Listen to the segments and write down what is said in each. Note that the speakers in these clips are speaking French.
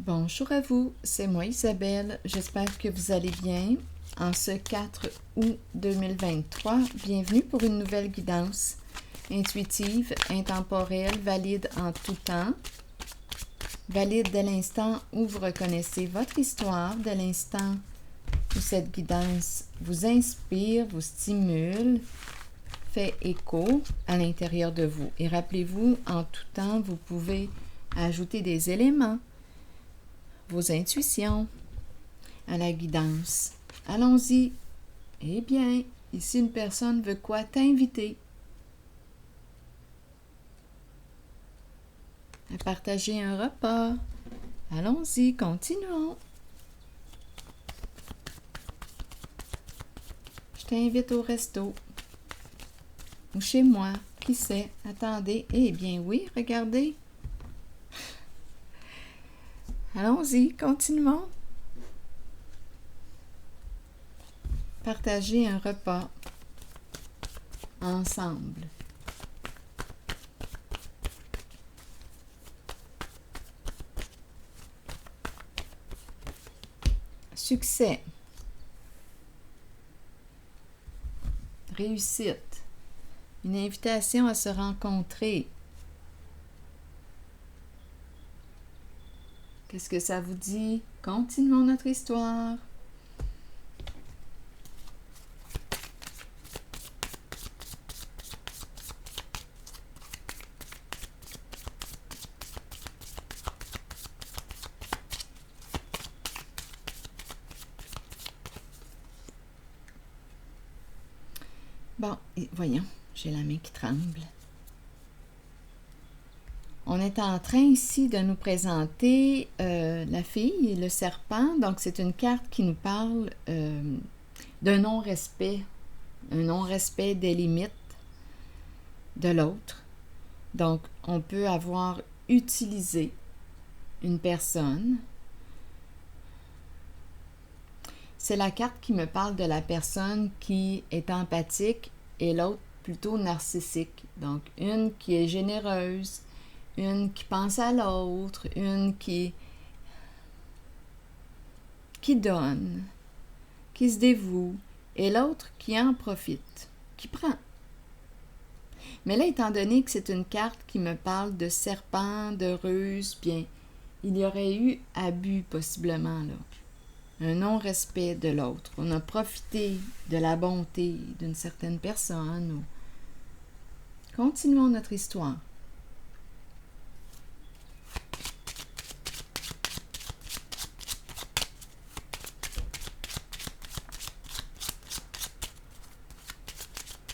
Bonjour à vous, c'est moi Isabelle, j'espère que vous allez bien. En ce 4 août 2023, bienvenue pour une nouvelle guidance intuitive, intemporelle, valide en tout temps, valide dès l'instant où vous reconnaissez votre histoire, dès l'instant où cette guidance vous inspire, vous stimule, fait écho à l'intérieur de vous. Et rappelez-vous, en tout temps, vous pouvez ajouter des éléments, vos intuitions à la guidance. Allons-y. Eh bien, ici une personne veut quoi t'inviter à partager un repas. Allons-y, continuons. Je t'invite au resto. Ou chez moi, qui sait? Attendez. Eh bien oui, regardez. Allons-y, continuons. Partager un repas ensemble. Succès. Réussite. Une invitation à se rencontrer. Qu'est-ce que ça vous dit? Continuons notre histoire. Bon, voyons, j'ai la main qui tremble. On est en train ici de nous présenter la fille et le serpent. Donc, c'est une carte qui nous parle d'un non-respect, un non-respect des limites de l'autre. Donc, on peut avoir utilisé une personne. C'est la carte qui me parle de la personne qui est empathique et l'autre plutôt narcissique. Donc, une qui est généreuse, une qui pense à l'autre, une qui donne, qui se dévoue, et l'autre qui en profite, qui prend. Mais là, étant donné que c'est une carte qui me parle de serpent, de ruse, bien, il y aurait eu abus possiblement là. Un non-respect de l'autre. On a profité de la bonté d'une certaine personne. Continuons notre histoire.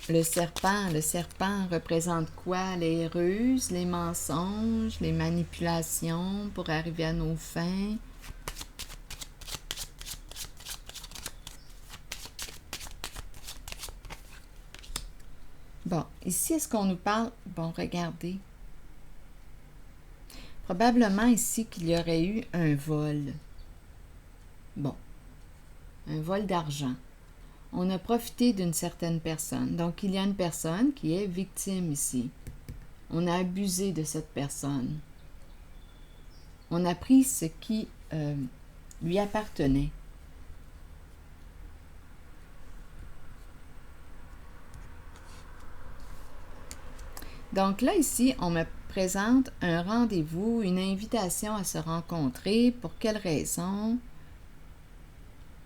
Le serpent représente quoi? Les ruses, les mensonges, les manipulations pour arriver à nos fins. Bon, ici, est-ce qu'on nous parle? Bon, regardez. Probablement ici qu'il y aurait eu un vol. Bon, un vol d'argent. On a profité d'une certaine personne. Donc, il y a une personne qui est victime ici. On a abusé de cette personne. On a pris ce qui lui appartenait. Donc là, ici, on me présente un rendez-vous, une invitation à se rencontrer. Pour quelle raison?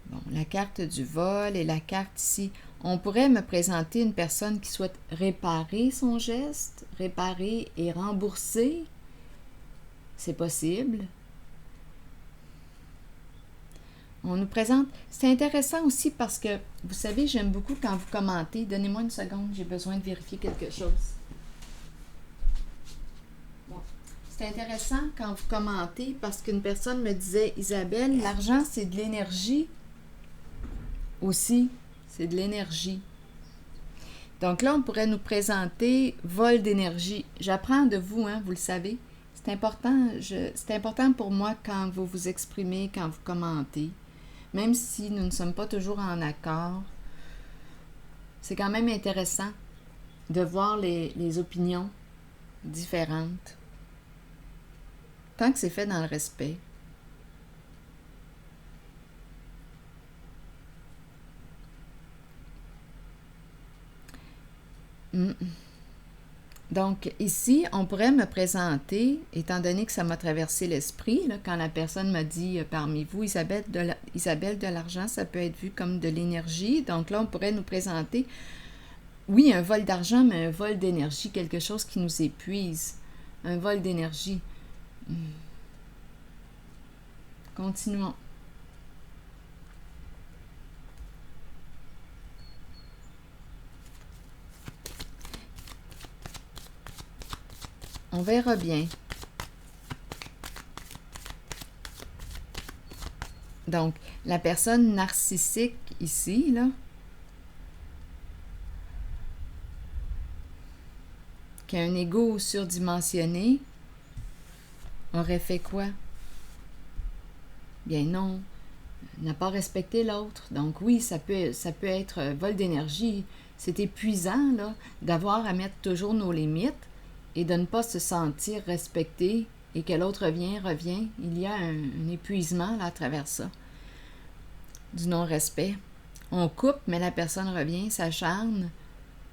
Bon, la carte du vol et la carte ici. On pourrait me présenter une personne qui souhaite réparer son geste, réparer et rembourser. C'est possible. On nous présente... C'est intéressant aussi parce que, vous savez, j'aime beaucoup quand vous commentez. Donnez-moi une seconde, j'ai besoin de vérifier quelque chose. C'est intéressant quand vous commentez parce qu'une personne me disait, Isabelle, l'argent, c'est de l'énergie aussi. C'est de l'énergie. Donc là, on pourrait nous présenter vol d'énergie. J'apprends de vous, hein, vous le savez. C'est important pour moi quand vous vous exprimez, quand vous commentez. Même si nous ne sommes pas toujours en accord, c'est quand même intéressant de voir les opinions différentes. Tant que c'est fait dans le respect. Mm. Donc, ici, on pourrait me présenter, étant donné que ça m'a traversé l'esprit, là, quand la personne m'a dit parmi vous, Isabelle de l'argent, ça peut être vu comme de l'énergie. Donc là, on pourrait nous présenter, oui, un vol d'argent, mais un vol d'énergie, quelque chose qui nous épuise. Un vol d'énergie. Continuons. On verra bien. Donc, la personne narcissique ici, là, qui a un ego surdimensionné, aurait fait quoi? Bien non, n'a pas respecté l'autre. Donc oui, ça peut être vol d'énergie. C'est épuisant, là, d'avoir à mettre toujours nos limites et de ne pas se sentir respecté et que l'autre revient. Il y a un épuisement là, à travers ça, du non-respect. On coupe, mais la personne revient, s'acharne.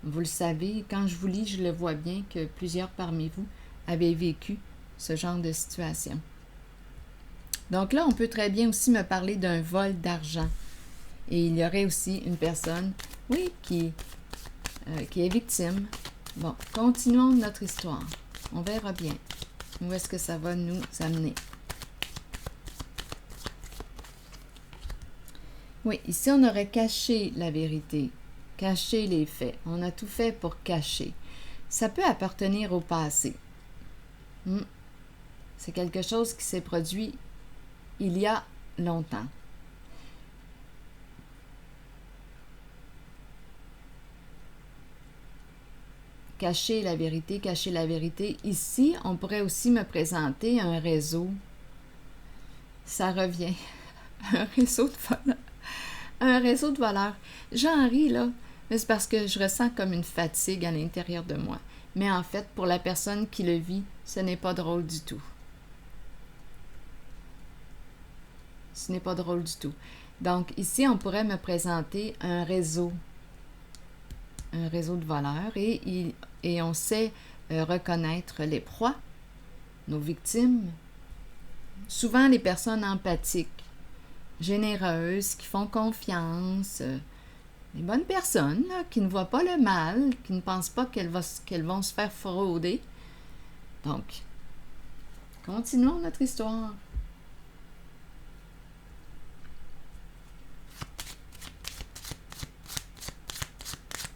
Vous le savez, quand je vous lis, je le vois bien que plusieurs parmi vous avaient vécu ce genre de situation. Donc là, on peut très bien aussi me parler d'un vol d'argent. Et il y aurait aussi une personne, oui, qui est victime. Bon, continuons notre histoire. On verra bien où est-ce que ça va nous amener. Oui, ici, on aurait caché la vérité, caché les faits. On a tout fait pour cacher. Ça peut appartenir au passé. C'est quelque chose qui s'est produit il y a longtemps. Cacher la vérité, cacher la vérité. Ici, on pourrait aussi me présenter un réseau. Ça revient. Un réseau de voleurs. Un réseau de voleurs. J'en ris, là, mais c'est parce que je ressens comme une fatigue à l'intérieur de moi. Mais en fait, pour la personne qui le vit, ce n'est pas drôle du tout. Ce n'est pas drôle du tout. Donc, ici, on pourrait me présenter un réseau de voleurs et on sait reconnaître les proies, nos victimes, souvent les personnes empathiques, généreuses, qui font confiance, des bonnes personnes là, qui ne voient pas le mal, qui ne pensent pas qu'elles vont se faire frauder. Donc, continuons notre histoire.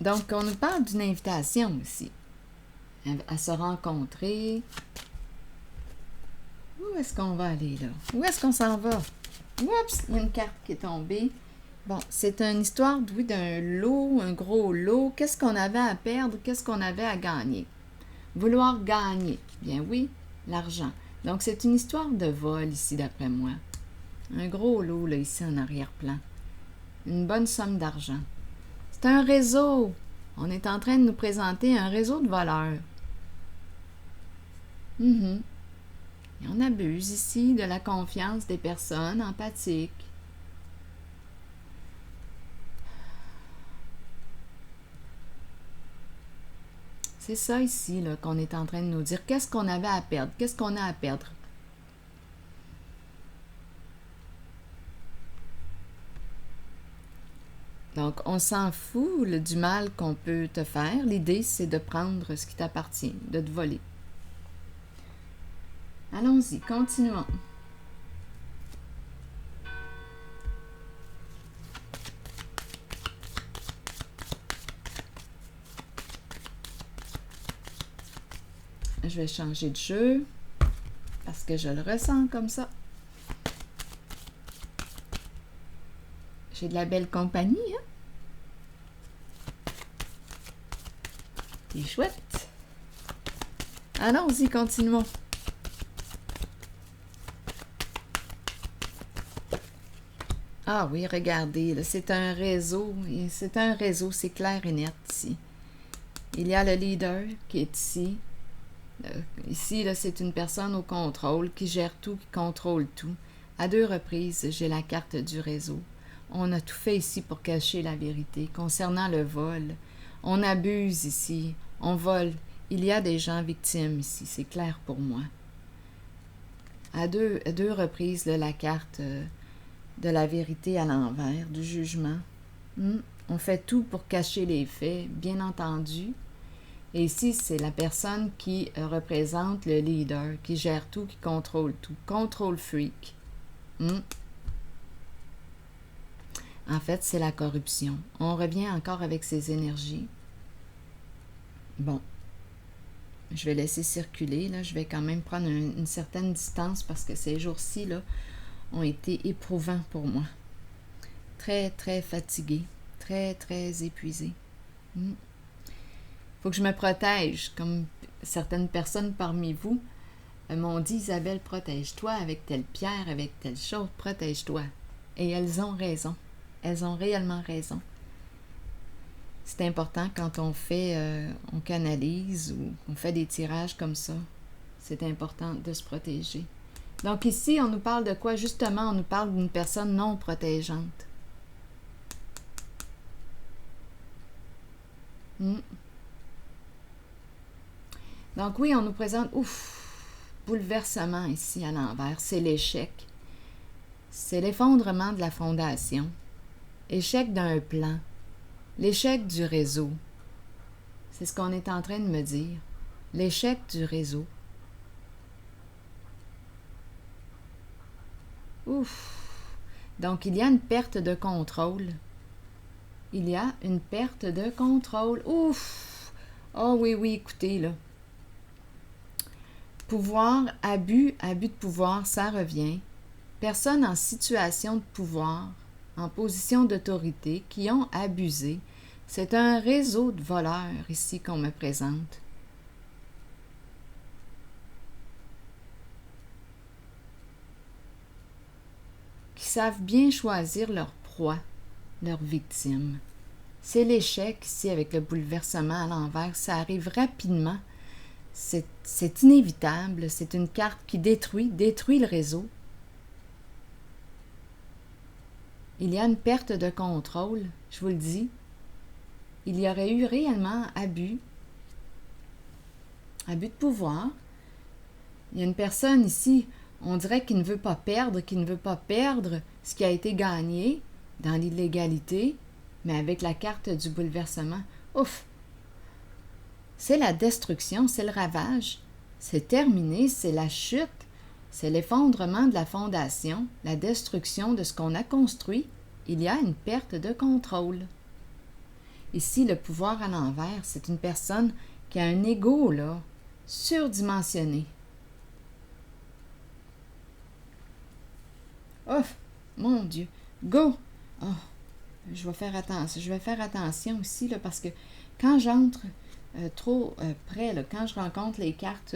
Donc, on nous parle d'une invitation aussi, à se rencontrer. Où est-ce qu'on va aller, là? Où est-ce qu'on s'en va? Oups, il y a une carte qui est tombée. Bon, c'est une histoire, oui, d'un lot, un gros lot. Qu'est-ce qu'on avait à perdre? Qu'est-ce qu'on avait à gagner? Vouloir gagner. Bien oui, l'argent. Donc, c'est une histoire de vol ici, d'après moi. Un gros lot, là, ici, en arrière-plan. Une bonne somme d'argent. C'est un réseau. On est en train de nous présenter un réseau de voleurs. Et on abuse ici de la confiance des personnes empathiques. C'est ça ici là, qu'on est en train de nous dire. Qu'est-ce qu'on avait à perdre? Qu'est-ce qu'on a à perdre? Donc, on s'en fout du mal qu'on peut te faire. L'idée, c'est de prendre ce qui t'appartient, de te voler. Allons-y, continuons. Je vais changer de jeu parce que je le ressens comme ça. J'ai de la belle compagnie, hein? C'est chouette. Allons-y, continuons. Ah oui, regardez, là, c'est un réseau. C'est un réseau, c'est clair et net ici. Il y a le leader qui est ici. Ici, là, c'est une personne au contrôle qui gère tout, qui contrôle tout. À 2 reprises, j'ai la carte du réseau. On a tout fait ici pour cacher la vérité. Concernant le vol, On abuse ici, on vole. Il y a des gens victimes ici, c'est clair pour moi. À deux reprises, là, la carte de la vérité à l'envers, du jugement. On fait tout pour cacher les faits, bien entendu. Et ici, c'est la personne qui représente le leader, qui gère tout, qui contrôle tout. Control freak. En fait, c'est la corruption. On revient encore avec ces énergies. Bon. Je vais laisser circuler. Là. Je vais quand même prendre une certaine distance parce que ces jours-ci là, ont été éprouvants pour moi. Très, très fatiguée. Très, très épuisée. Faut que je me protège, comme certaines personnes parmi vous m'ont dit, Isabelle, protège-toi avec telle pierre, avec telle chose, protège-toi. Et elles ont raison. Elles ont réellement raison. C'est important quand on fait, on canalise ou on fait des tirages comme ça. C'est important de se protéger. Donc ici, on nous parle de quoi? Justement, on nous parle d'une personne non protégeante. Donc oui, on nous présente, bouleversement ici à l'envers. C'est l'échec. C'est l'effondrement de la fondation. Échec d'un plan. L'échec du réseau. C'est ce qu'on est en train de me dire. L'échec du réseau. Donc, il y a une perte de contrôle. Il y a une perte de contrôle. Oh oui, écoutez, là. Pouvoir, abus de pouvoir, ça revient. Personnes en situation de pouvoir, en position d'autorité, qui ont abusé. C'est un réseau de voleurs ici qu'on me présente. Qui savent bien choisir leur proie, leur victime. C'est l'échec ici avec le bouleversement à l'envers. Ça arrive rapidement. C'est inévitable. C'est une carte qui détruit le réseau. Il y a une perte de contrôle, je vous le dis. Il y aurait eu réellement abus de pouvoir. Il y a une personne ici, on dirait qu'il ne veut pas perdre, ce qui a été gagné dans l'illégalité, mais avec la carte du bouleversement. C'est la destruction, c'est le ravage. C'est terminé, c'est la chute, c'est l'effondrement de la fondation, la destruction de ce qu'on a construit. Il y a une perte de contrôle. Ici, le pouvoir à l'envers, c'est une personne qui a un ego, là, surdimensionné. Mon Dieu, go! Je vais faire attention aussi, là, parce que quand j'entre trop près, là, quand je rencontre les cartes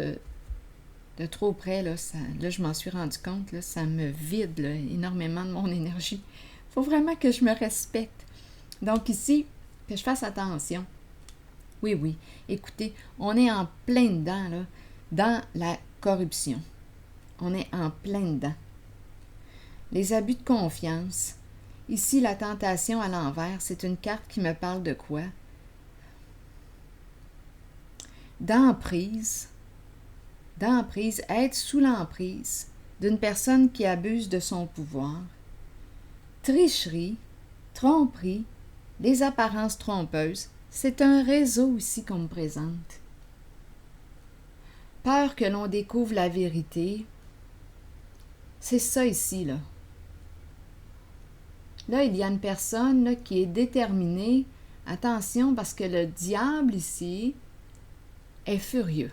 de trop près, là, je m'en suis rendu compte, là, ça me vide là, énormément de mon énergie. Il faut vraiment que je me respecte. Donc ici, que je fasse attention. Oui. Écoutez, on est en plein dedans, là, dans la corruption. On est en plein dedans. Les abus de confiance. Ici, la tentation à l'envers, c'est une carte qui me parle de quoi? D'emprise, être sous l'emprise d'une personne qui abuse de son pouvoir. Tricherie, tromperie, des apparences trompeuses, c'est un réseau ici qu'on me présente. Peur que l'on découvre la vérité, c'est ça ici, là. Là, il y a une personne là, qui est déterminée. Attention, parce que le diable ici est furieux.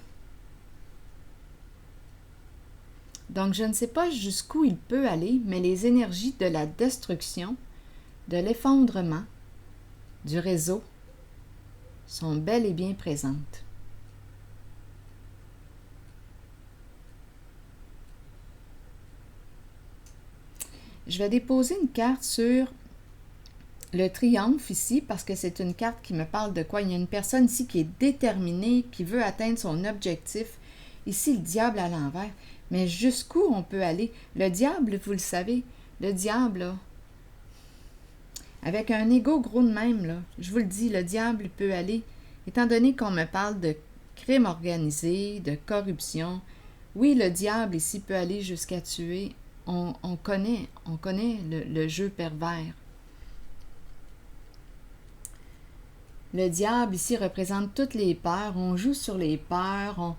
Donc, je ne sais pas jusqu'où il peut aller, mais les énergies de la destruction, de l'effondrement, du réseau sont bel et bien présentes. Je vais déposer une carte sur le triomphe ici, parce que c'est une carte qui me parle de quoi? Il y a une personne ici qui est déterminée, qui veut atteindre son objectif. Ici, le diable à l'envers. Mais jusqu'où on peut aller? Le diable, vous le savez, le diable, là, Avec un ego gros de même, là, je vous le dis, le diable peut aller, étant donné qu'on me parle de crime organisé, de corruption. Oui, le diable ici peut aller jusqu'à tuer. On connaît le jeu pervers. Le diable ici représente toutes les peurs. On joue sur les peurs.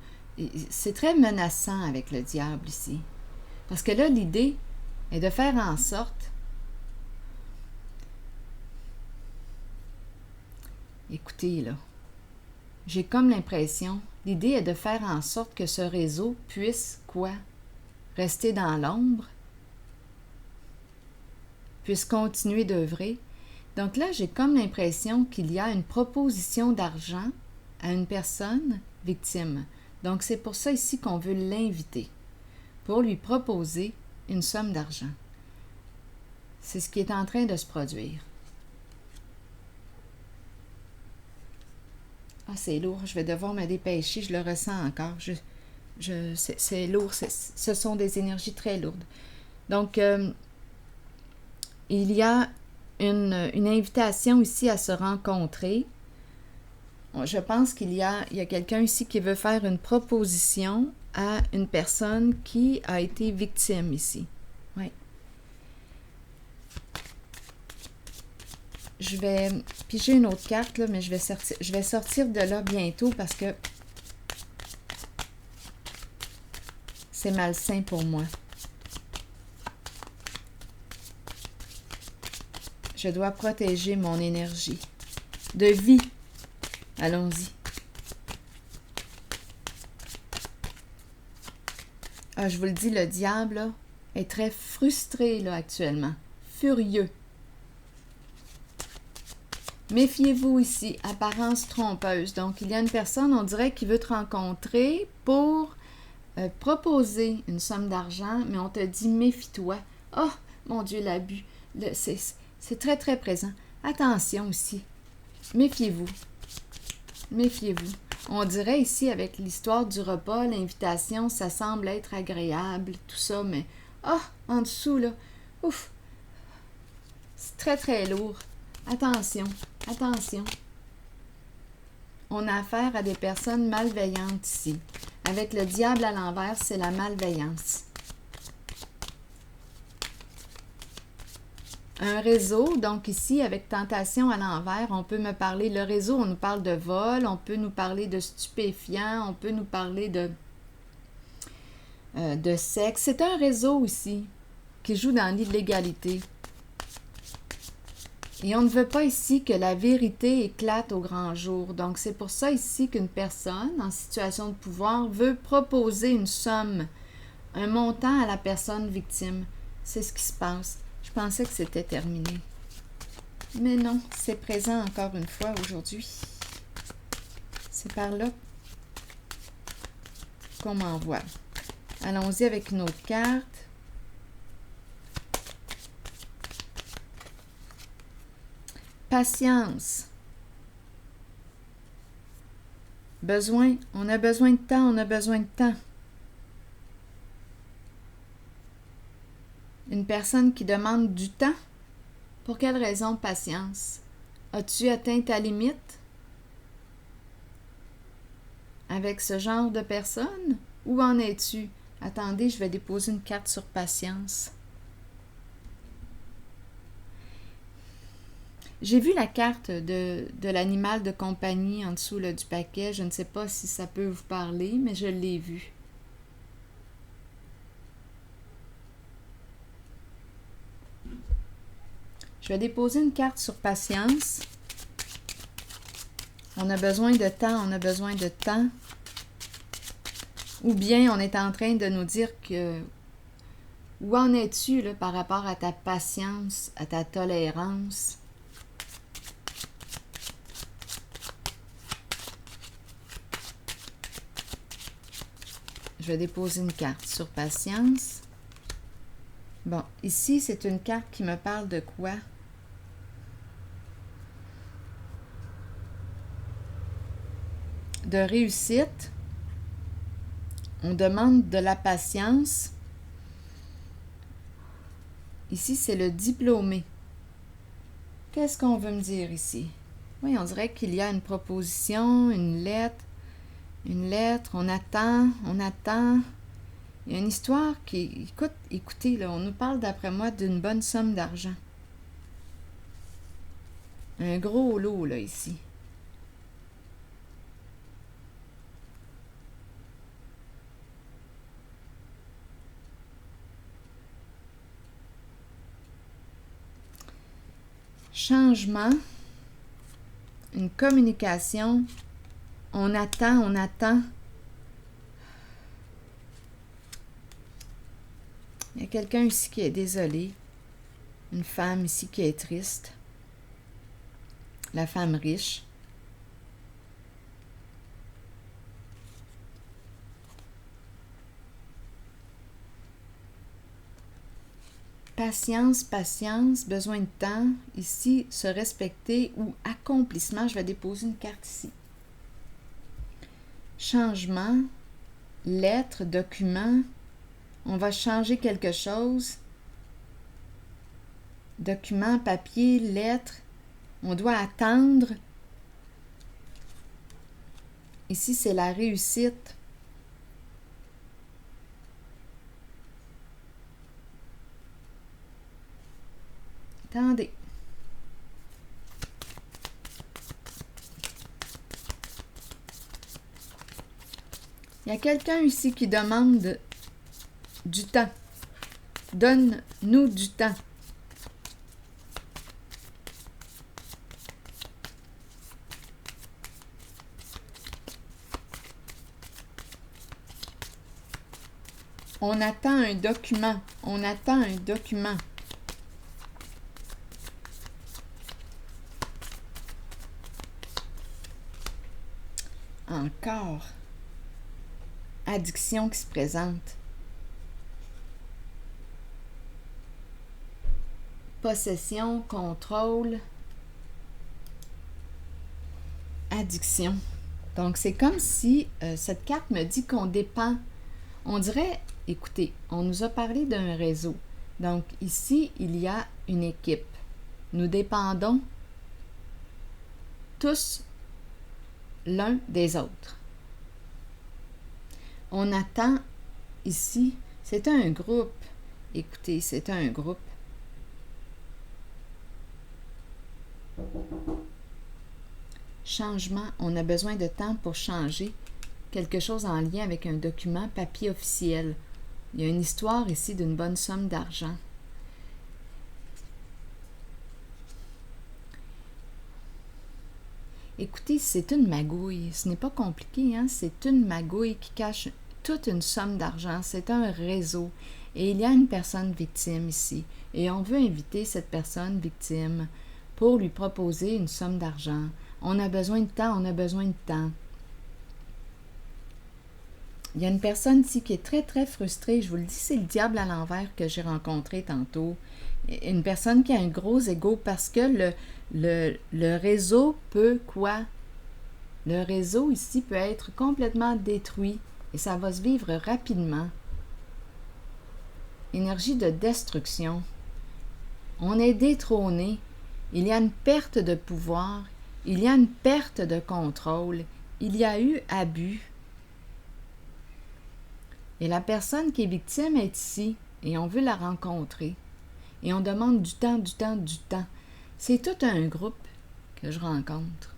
C'est très menaçant avec le diable ici. Parce que là, l'idée est de faire en sorte... Écoutez, là, j'ai comme l'impression, l'idée est de faire en sorte que ce réseau puisse, quoi? Rester dans l'ombre, puisse continuer d'œuvrer. Donc là, j'ai comme l'impression qu'il y a une proposition d'argent à une personne victime. Donc c'est pour ça ici qu'on veut l'inviter, pour lui proposer une somme d'argent. C'est ce qui est en train de se produire. Ah, c'est lourd, je vais devoir me dépêcher, je le ressens encore. C'est lourd, ce sont des énergies très lourdes. Donc, il y a une invitation ici à se rencontrer. Je pense qu'il y a quelqu'un ici qui veut faire une proposition à une personne qui a été victime ici. Oui. Je vais piger une autre carte, là, mais je vais sortir de là bientôt parce que c'est malsain pour moi. Je dois protéger mon énergie de vie. Allons-y. Ah, je vous le dis, le diable là, est très frustré là, actuellement. Furieux. Méfiez-vous ici, apparence trompeuse. Donc, il y a une personne, on dirait, qui veut te rencontrer pour proposer une somme d'argent, mais on te dit méfie-toi. Oh, mon Dieu, l'abus. C'est très, très présent. Attention aussi. Méfiez-vous. Méfiez-vous. On dirait ici, avec l'histoire du repas, l'invitation, ça semble être agréable, tout ça, mais... Oh, en dessous, là. Ouf. C'est très, très lourd. Attention. Attention. On a affaire à des personnes malveillantes ici. Avec le diable à l'envers, c'est la malveillance. Un réseau, donc ici, avec tentation à l'envers, on peut me parler, le réseau, on nous parle de vol, on peut nous parler de stupéfiants, on peut nous parler de sexe. C'est un réseau ici qui joue dans l'illégalité. Et on ne veut pas ici que la vérité éclate au grand jour. Donc, c'est pour ça ici qu'une personne en situation de pouvoir veut proposer une somme, un montant à la personne victime. C'est ce qui se passe. Je pensais que c'était terminé. Mais non, c'est présent encore une fois aujourd'hui. C'est par là qu'on m'envoie. Allons-y avec une autre carte. Patience. Besoin. On a besoin de temps, on a besoin de temps. Une personne qui demande du temps. Pour quelle raison patience? As-tu atteint ta limite avec ce genre de personne? Où en es-tu? Attendez, je vais déposer une carte sur patience. J'ai vu la carte de l'animal de compagnie en dessous là, du paquet. Je ne sais pas si ça peut vous parler, mais je l'ai vu. Je vais déposer une carte sur patience. On a besoin de temps, on a besoin de temps. Ou bien on est en train de nous dire que où en es-tu là, par rapport à ta patience, à ta tolérance? Je vais déposer une carte sur patience. Bon, ici, c'est une carte qui me parle de quoi? De réussite. On demande de la patience. Ici, c'est le diplômé. Qu'est-ce qu'on veut me dire ici? Oui, on dirait qu'il y a une proposition, une lettre, on attend, on attend. Il y a une histoire qui... Écoutez, là, on nous parle d'après moi d'une bonne somme d'argent. Un gros lot, là, ici. Changement, une communication, on attend, on attend. Il y a quelqu'un ici qui est désolé, une femme ici qui est triste, la femme riche. Patience, patience, besoin de temps. Ici, se respecter ou accomplissement. Je vais déposer une carte ici. Changement, lettre, document. On va changer quelque chose. Document, papier, lettre. On doit attendre. Ici, c'est la réussite. Attendez. Il y a quelqu'un ici qui demande du temps. Donne-nous du temps. On attend un document. On attend un document. Encore. Addiction qui se présente. Possession, contrôle. Addiction. Donc, c'est comme si cette carte me dit qu'on dépend. On dirait, écoutez, on nous a parlé d'un réseau. Donc, ici, il y a une équipe. Nous dépendons tous l'un des autres. On attend ici, c'est un groupe. Écoutez, c'est un groupe. Changement, on a besoin de temps pour changer quelque chose en lien avec un document papier officiel. Il y a une histoire ici d'une bonne somme d'argent. Écoutez, c'est une magouille. Ce n'est pas compliqué, hein? C'est une magouille qui cache toute une somme d'argent. C'est un réseau. Et il y a une personne victime ici. Et on veut inviter cette personne victime pour lui proposer une somme d'argent. On a besoin de temps, on a besoin de temps. Il y a une personne ici qui est très, très frustrée. Je vous le dis, c'est le diable à l'envers que j'ai rencontré tantôt. Une personne qui a un gros ego parce que le réseau peut quoi? Le réseau ici peut être complètement détruit et ça va se vivre rapidement. Énergie de destruction. On est détrôné. Il y a une perte de pouvoir. Il y a une perte de contrôle. Il y a eu abus. Et la personne qui est victime est ici et on veut la rencontrer. Et on demande du temps, du temps, du temps. C'est tout un groupe que je rencontre.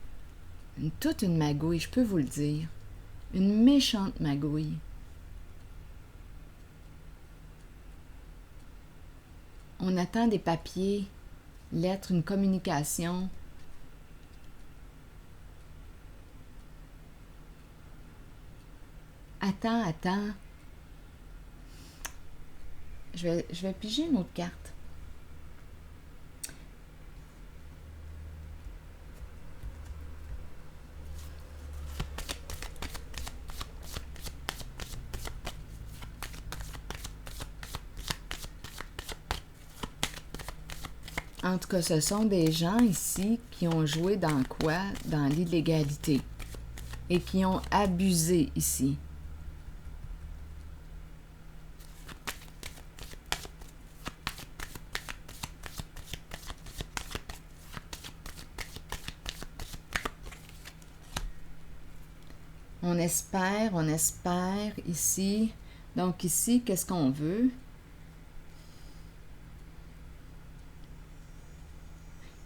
Toute une magouille, je peux vous le dire. Une méchante magouille. On attend des papiers, lettres, une communication. Attends. Je vais piger une autre carte. En tout cas, ce sont des gens ici qui ont joué dans quoi? Dans l'illégalité. Et qui ont abusé ici. On espère ici. Donc ici, qu'est-ce qu'on veut?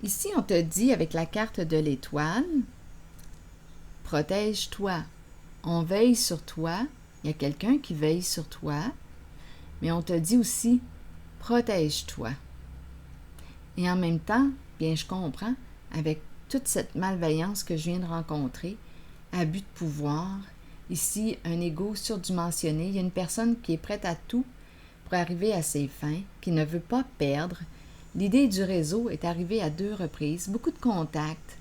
Ici, on te dit avec la carte de l'étoile, protège-toi. On veille sur toi. Il y a quelqu'un qui veille sur toi. Mais on te dit aussi, protège-toi. Et en même temps, bien je comprends, avec toute cette malveillance que je viens de rencontrer, abus de pouvoir, ici un ego surdimensionné, il y a une personne qui est prête à tout pour arriver à ses fins, qui ne veut pas perdre. L'idée du réseau est arrivée à 2 reprises, beaucoup de contacts,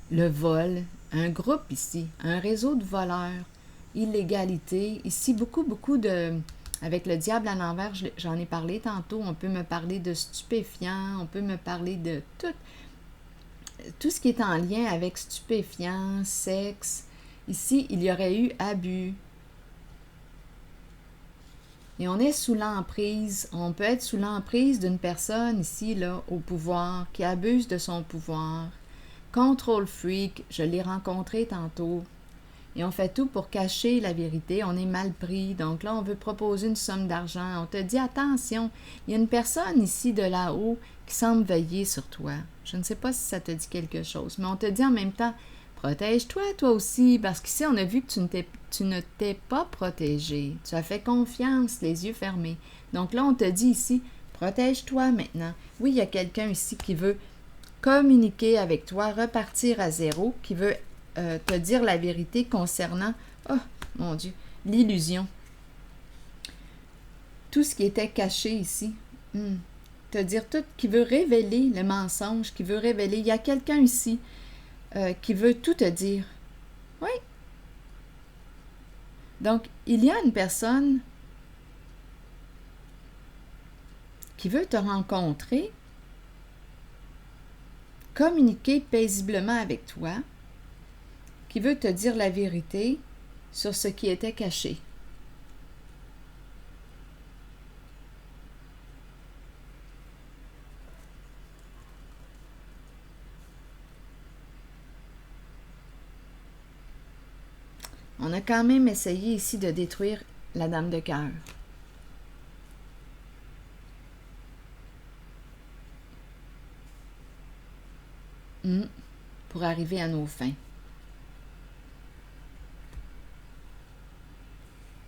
le vol, un groupe ici, un réseau de voleurs, illégalité, ici beaucoup de... Avec le diable à l'envers, j'en ai parlé tantôt, on peut me parler de stupéfiants, on peut me parler de tout ce qui est en lien avec stupéfiants, sexe. Ici, il y aurait eu abus. Et on est sous l'emprise, on peut être sous l'emprise d'une personne ici, là, au pouvoir, qui abuse de son pouvoir. Control freak, je l'ai rencontré tantôt. Et on fait tout pour cacher la vérité, on est mal pris. Donc là, on veut proposer une somme d'argent. On te dit, attention, il y a une personne ici de là-haut qui semble veiller sur toi. Je ne sais pas si ça te dit quelque chose, mais on te dit en même temps, protège-toi toi aussi, parce qu'ici, on a vu que tu ne t'es pas protégé. Tu as fait confiance, les yeux fermés. Donc là, on te dit ici, protège-toi maintenant. Oui, il y a quelqu'un ici qui veut communiquer avec toi, repartir à zéro, qui veut te dire la vérité concernant, oh mon Dieu, l'illusion. Tout ce qui était caché ici. Te dire tout, qui veut révéler le mensonge, qui veut révéler. Il y a quelqu'un ici qui veut tout te dire. Oui. Donc, il y a une personne qui veut te rencontrer, communiquer paisiblement avec toi, qui veut te dire la vérité sur ce qui était caché. On a quand même essayé ici de détruire la Dame de cœur. Pour arriver à nos fins.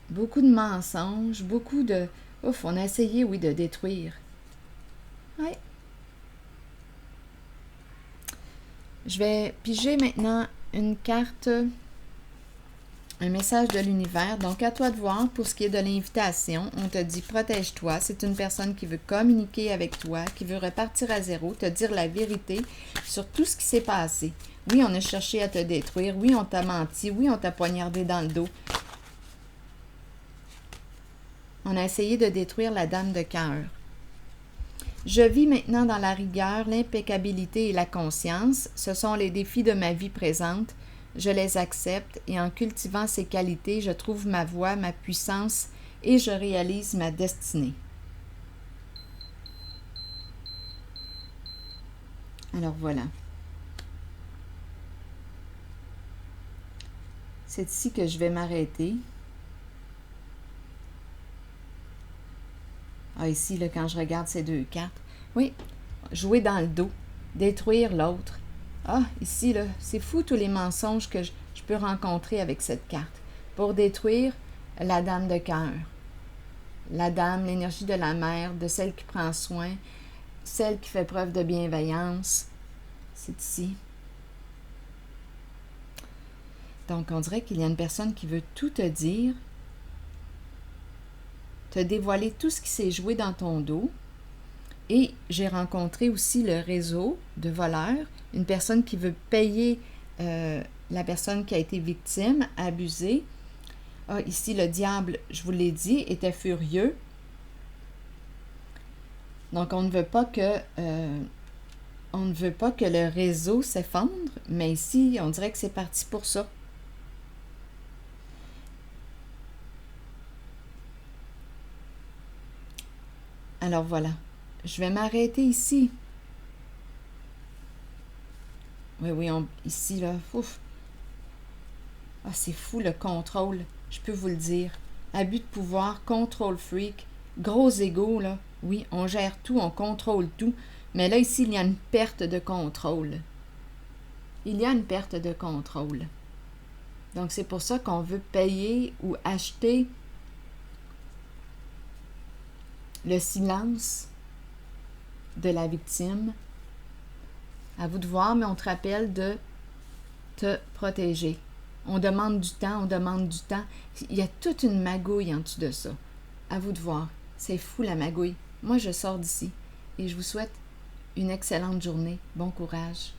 Beaucoup de mensonges, beaucoup de... Ouf, on a essayé, oui, de détruire. Oui. Je vais piger maintenant une carte, un message de l'univers. Donc, à toi de voir, pour ce qui est de l'invitation, on te dit « Protège-toi ». C'est une personne qui veut communiquer avec toi, qui veut repartir à zéro, te dire la vérité sur tout ce qui s'est passé. Oui, on a cherché à te détruire. Oui, on t'a menti. Oui, on t'a poignardé dans le dos. On a essayé de détruire la Dame de cœur. Je vis maintenant dans la rigueur, l'impeccabilité et la conscience. Ce sont les défis de ma vie présente. Je les accepte et en cultivant ces qualités, je trouve ma voie, ma puissance et je réalise ma destinée. Alors voilà. C'est ici que je vais m'arrêter. Ah, ici, là, quand je regarde ces 2 cartes. Oui, jouer dans le dos, détruire l'autre. Ah, ici, là, c'est fou tous les mensonges que je peux rencontrer avec cette carte. Pour détruire la Dame de cœur. La Dame, l'énergie de la mère, de celle qui prend soin, celle qui fait preuve de bienveillance. C'est ici. Donc, on dirait qu'il y a une personne qui veut tout te dire, te dévoiler tout ce qui s'est joué dans ton dos. Et j'ai rencontré aussi le réseau de voleurs, une personne qui veut payer la personne qui a été victime, abusée. Ah, ici, le diable, je vous l'ai dit, était furieux. Donc, on ne veut pas que le réseau s'effondre, mais ici, on dirait que c'est parti pour ça. Alors voilà, je vais m'arrêter ici. Oui, ici, là, ouf. Ah, c'est fou le contrôle, je peux vous le dire. Abus de pouvoir, contrôle freak, gros ego, là. Oui, on gère tout, on contrôle tout. Mais là, ici, il y a une perte de contrôle. Il y a une perte de contrôle. Donc, c'est pour ça qu'on veut payer ou acheter le silence de la victime. À vous de voir, mais on te rappelle de te protéger. On demande du temps, on demande du temps. Il y a toute une magouille en dessous de ça. À vous de voir. C'est fou la magouille. Moi, je sors d'ici et je vous souhaite une excellente journée. Bon courage.